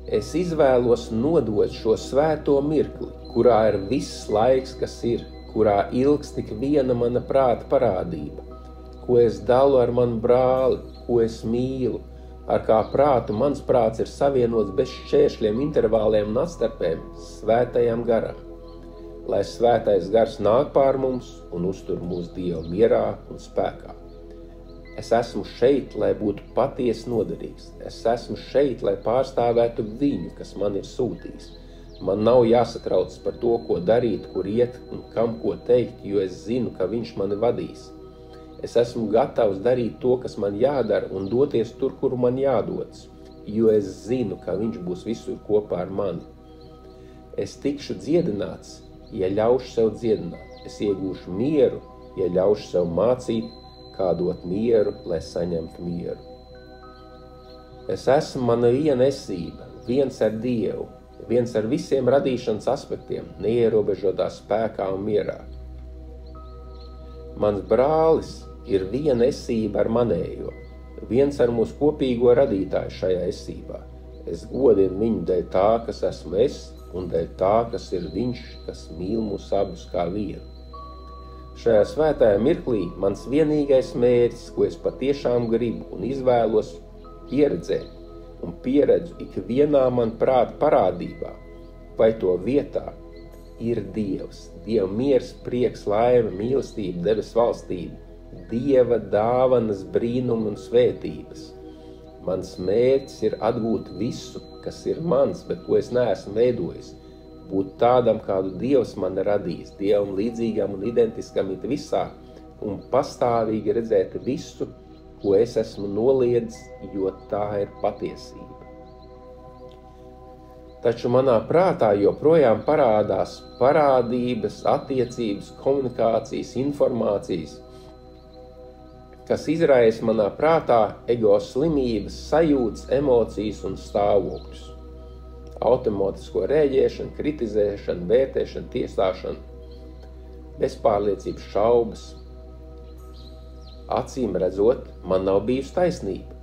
Es izvēlos nodot šo svēto mirkli, kurā ir viss laiks, kas ir, kurā ilgs tik viena mana prāta parādība, ko es dalu ar manu brāli, ko es mīlu, ar kā prātu mans prāts ir savienots bez šķēršļiem, intervāliem un atstarpēm svētajam garam, lai svētais gars nāk pār mums un uztur mūsu Dievu mierā un spēkā. Es esmu šeit, lai būtu patiesi noderīgs. Es esmu šeit, lai pārstāvētu viņu, kas man ir sūtījis. Man nav jāsatrauc par to, ko darīt, kur iet un kam ko teikt, jo es zinu, ka viņš mani vadīs. Es esmu gatavs darīt to, kas man jādara, un doties tur, kur man jādodas, jo es zinu, ka viņš būs visur kopā ar mani. Es tikšu dziedināts, ja ļaušu sev dziedināt. Es iegūšu mieru, ja ļaušu sev mācīt, kā dot mieru, lai saņemtu mieru. Es esmu mana viena esība, viens ar Dievu, viens ar visiem radīšanas aspektiem, neierobežotā spēkā un mierā. Mans brālis ir viena esība ar manējo, viens ar mūsu kopīgo radītāju šajā esībā. Es godinu viņu dēļ tā, kas esmu es, un dēļ tā, kas ir viņš, kas mīl mūs abus kā vienu. Šajā svētajā mirklī mans vienīgais mērķis, ko es patiešām gribu un izvēlos pieredzēt un pieredzu ikvienā man prāta parādībā, vai to vietā, ir Dievs, Dieva miers, prieks, laime, mīlestība, debes valstība, Dieva dāvanas, brīnumi un svētības. Mans mērķis ir atgūt visu, kas ir mans, bet ko es neesmu veidojis, būt tādam, kādu Dievs man radījis, Dievam līdzīgam un identiskam it visā, un pastāvīgi redzēt visu, ko es esmu noliedzis, jo tā ir patiesība. Taču manā prātā joprojām parādās parādības, attiecības, komunikācijas, informācijas, kas izraisa manā prātā ego slimības, sajūtas, emocijas un stāvokļus. Automātisko rēģēšanu, kritizēšanu, vērtēšanu, tiesāšanu, bezpārliecības šaubas. Acīm redzot, man nav bijusi taisnība.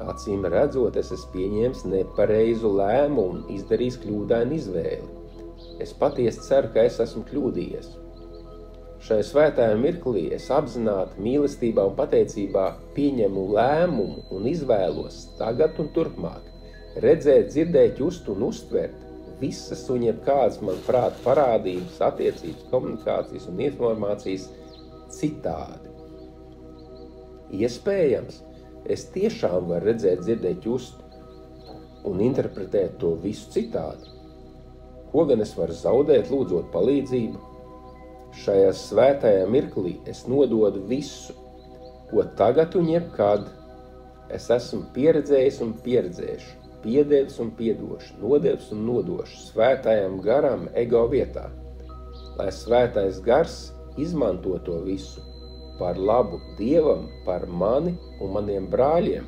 Acīm redzot, es esmu pieņēmis nepareizu lēmumu, izdarījis kļūdainu izvēli. Es patiesi ceru, ka es esmu kļūdījies. Šai svētajā mirklī es apzināti mīlestībā un pateicībā pieņemu lēmumu un izvēlos tagad un turpmāk. Redzēt, dzirdēt, just un uztvert visas un jebkādas man prāta parādības, attiecības, komunikācijas un informācijas citādi. Iespējams, es tiešām varu redzēt, dzirdēt, just un interpretēt to visu citādi. Ko gan es varu zaudēt, lūdzot palīdzību? Šajā svētajā mirklī es nododu visu, ko tagad un jebkad es esmu pieredzējis un pieredzējuši. Piedevis un piedošu, nodevis un nodošu svētajam garam ego vietā, lai svētais gars izmanto to visu par labu Dievam, par mani un maniem brāļiem.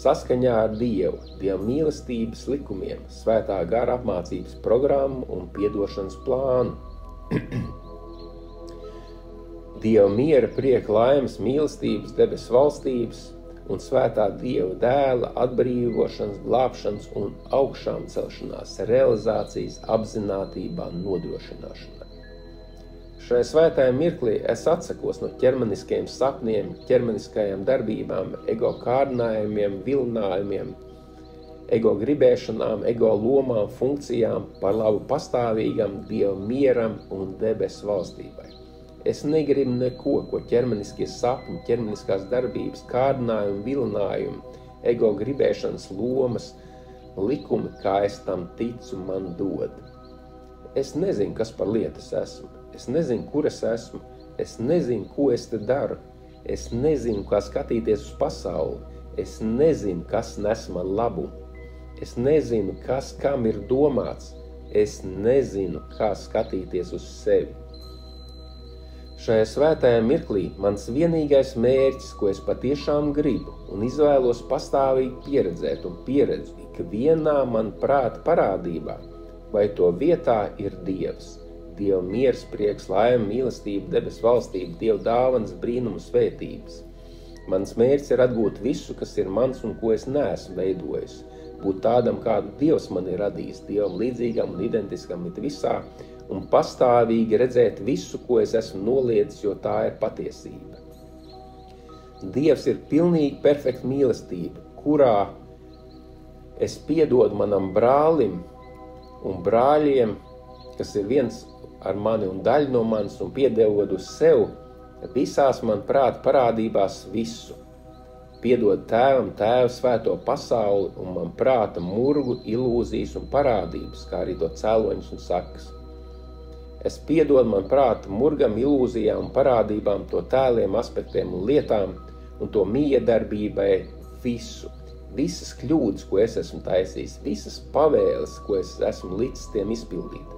Saskaņā ar Dievu, Dieva mīlestības likumiem, svētā gara apmācības programmu un piedošanas plānu. Dieva miera, prieka, laimes, mīlestības, debes valstības un svētā Dieva dēla atbrīvošanas, glābšanas un augšām celšanās realizācijas apzinātībā nodrošināšanai. Šajā svētajā mirklī es atsakos no ķermeniskiem sapniem, ķermeniskajām darbībām, ego kārdinājumiem, vilinājumiem, ego gribēšanām, ego lomām, funkcijām par labu pastāvīgam Dieva mieram un debesu valstībai. Es negribu neko, ko ķermeniskie sapņi, ķermeniskās darbības, kārdinājumi, vilinājumi, ego gribēšanas lomas, likumi, kā es tam ticu, man dod. Es nezinu, kas par lietu es esmu. Es nezinu, kur es esmu. Es nezinu, ko es te daru. Es nezinu, kā skatīties uz pasauli. Es nezinu, kas nes man labumu. Es nezinu, kas kam ir domāts. Es nezinu, kā skatīties uz sevi. Šajā svētajā mirklī mans vienīgais mērķis, ko es patiešām gribu un izvēlos pastāvīgi pieredzēt un pieredzu ikvienā man prāta parādībā, vai to vietā ir Dievs. Dieva miers, prieks, laime, mīlestība, debes valstība, Dieva dāvanas, brīnumu, svētības. Mans mērķis ir atgūt visu, kas ir mans un ko es neesmu veidojis. Būt tādam, kādu Dievs man ir radījis, Dievam līdzīgam un identiskam it visā, un pastāvīgi redzēt visu, ko es esmu noliedzis, jo tā ir patiesība. Dievs ir pilnīgi perfekta mīlestība, kurā es piedodu manam brālim un brāļiem, kas ir viens ar mani un daļa no manis, un piedodu sev visās man prāta parādībās visu. Piedod tēvam, tēvu svēto pasauli un man prāta murgu, ilūzijas un parādības, kā arī to cēloņus un sakas. Es piedodu man prāta murgam, ilūzijām un parādībām, to tēliem, aspektiem un lietām un to miedarbībai visu. Visas kļūdas, ko es esmu taisījis, visas pavēles, ko es esmu licis tiem izpildīt.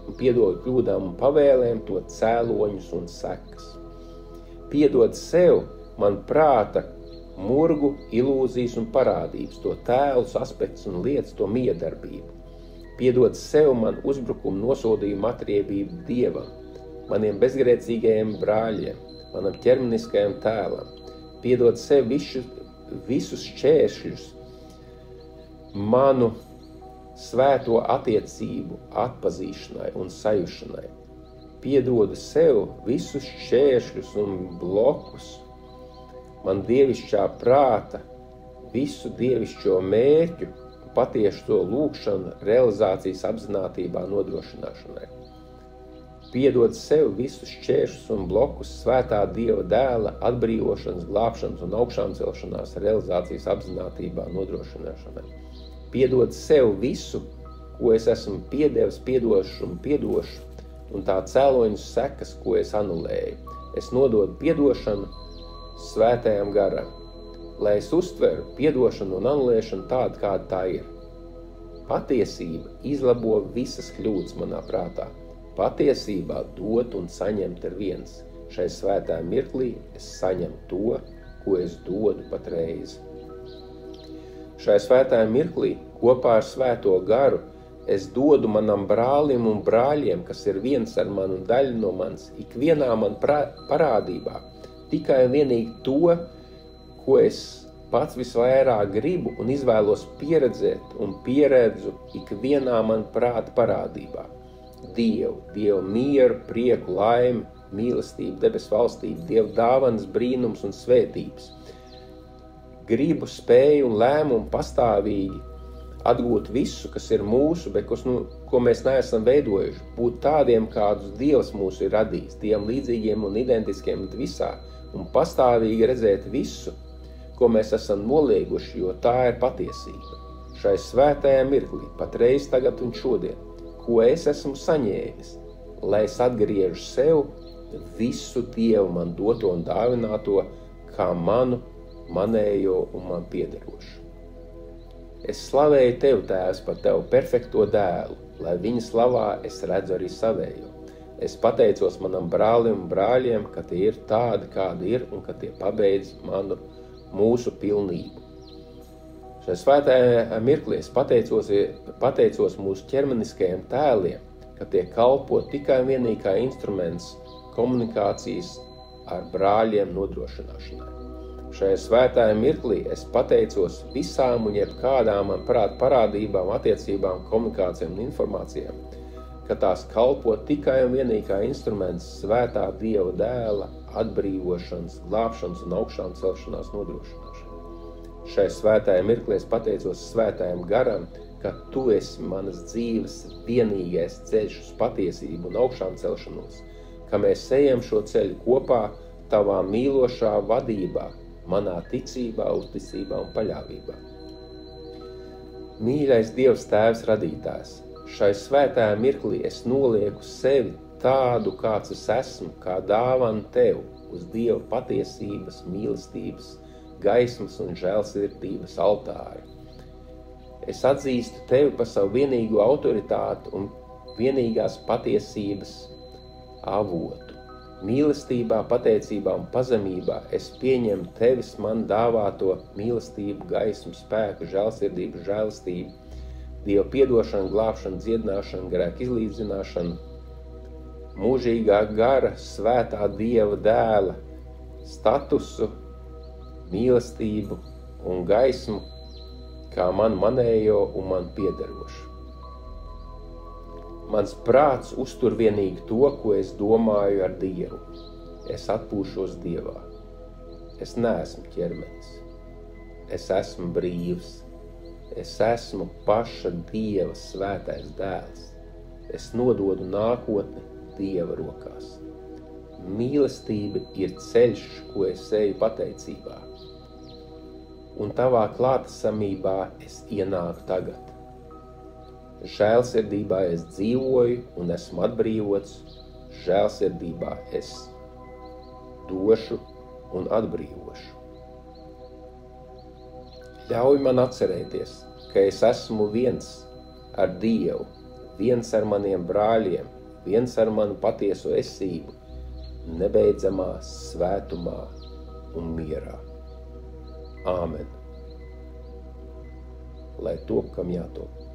Un piedod kļūdām un pavēlēm to cēloņus un sekas. Piedod sev man prāta murgu, ilūzijas un parādības, to tēlus, aspektus un lietas, to miedarbību. Piedod sev man uzbrukumu, nosodījumu, atriebību Dievam, maniem bezgrēcīgajiem brāļiem, manam ķermeniskajam tēlam. Piedod sev visus šķēršļus manu svēto attiecību atpazīšanai un sajušanai. Piedodu sev visus šķēršļus un blokus man dievišķā prāta, visu dievišķo mērķu, patiešu to lūgšanu, realizācijas apzinātībā nodrošināšanai. Piedod sev visus šķēršļus un blokus svētā Dieva dēla atbrīvošanas, glābšanas un augšām celšanās realizācijas apzinātībā nodrošināšanai. Piedod sev visu, ko es esmu piedevis, piedošu un piedošu, un tā cēloņu sekas, ko es anulēju. Es nododu piedošanu svētajam garam, lai es uztveru piedošanu un anulēšanu tādu, kāda tā ir. Patiesība izlabo visas kļūdas manā prātā. Patiesībā dot un saņemt ir viens. Šai svētajā mirklī es saņemu to, ko es dodu patreiz. Šai svētajā mirklī kopā ar svēto garu es dodu manam brālim un brāļiem, kas ir viens ar mani un daļa no manis, ikvienā man parādībā, tikai un vienīgi to, ko es pats visvairāk gribu un izvēlos pieredzēt un pieredzu ikvienā man prāta parādībā. Dievu mieru, prieku, laimi, mīlestību, debesu valstību, Dieva dāvanas, brīnums un svētības. Gribu, spēju un lēmumu pastāvīgi atgūt visu, kas ir mūsu, bet ko mēs neesam veidojuši. Būt tādiem, kādus Dievs mūs ir radījis, Dievam līdzīgiem un identiskiem visā, un pastāvīgi redzēt visu, ko mēs esam nolieguši, jo tā ir patiesība. Šai svētajā mirklī, patreiz, tagad un šodien, ko es esmu saņēmis, lai es atgriežu sev visu Dievu man doto un dāvināto, kā manu, manējo un man piederošu. Es slavēju Tev, Tēvs, par Tevu perfekto dēlu, lai viņa slavā es redzu arī savējo. Es pateicos manam brālim un brāļiem, ka tie ir tādi, kādi ir, un ka tie pabeidz mūsu pilnību. Šai svētajā mirklī es pateicos mūsu ķermeniskajiem tēliem, ka tie kalpo tikai un vienīgi kā instruments komunikācijas ar brāļiem nodrošināšanai. Šajā svētajā mirklī es pateicos visām un jebkādām man parādībām, attiecībām, komunikācijām un informācijām, ka tās kalpo tikai un vienīgi kā instruments svētā Dieva dēla atbrīvošanas, glābšanas un augšām celšanās nodrošināšanai. Šai svētajā mirklī es pateicos svētajam garam, ka Tu esi manas dzīves vienīgais ceļš uz patiesību un augšām celšanos, ka mēs ejam šo ceļu kopā Tavā mīlošā vadībā, manā ticībā, uzticībā un paļāvībā. Mīļais Dievs Tēvs radītājs, šai svētajā mirklī es nolieku sevi tādu, kāds es esmu, kā dāvanu Tev uz Dieva patiesības, mīlestības, gaismas un žēlsirdības altāri. Es atzīstu Tevi par savu vienīgo autoritāti un vienīgās patiesības avotu. Mīlestībā, pateicībā un pazemībā es pieņemu Tevis man dāvāto mīlestību, gaismu, spēku, žēlsirdību, žēlastību, Dieva piedošanu, glābšanu, dziedināšanu, grēku izlīdzināšanu, mūžīgā gara, svētā Dieva dēla statusu, mīlestību un gaismu, kā manējo un man piederošu. Mans prāts uztur vienīgi to, ko es domāju ar Dievu. Es atpūšos Dievā. Es neesmu ķermenis. Es esmu brīvs. Es esmu paša Dieva svētais dēls. Es nododu nākotni Dieva rokās. Mīlestība ir ceļš, ko es eju pateicībā. Un tavā klātesamībā es ienāku tagad. Žēlsirdībā es dzīvoju un esmu atbrīvots. Žēlsirdībā es došu un atbrīvošu. Ļauj man atcerēties, ka es esmu viens ar Dievu, viens ar maniem brāļiem, viens ar manu patieso esību, nebeidzamā svētumā un mierā. Āmen. Lai top, kam jātop.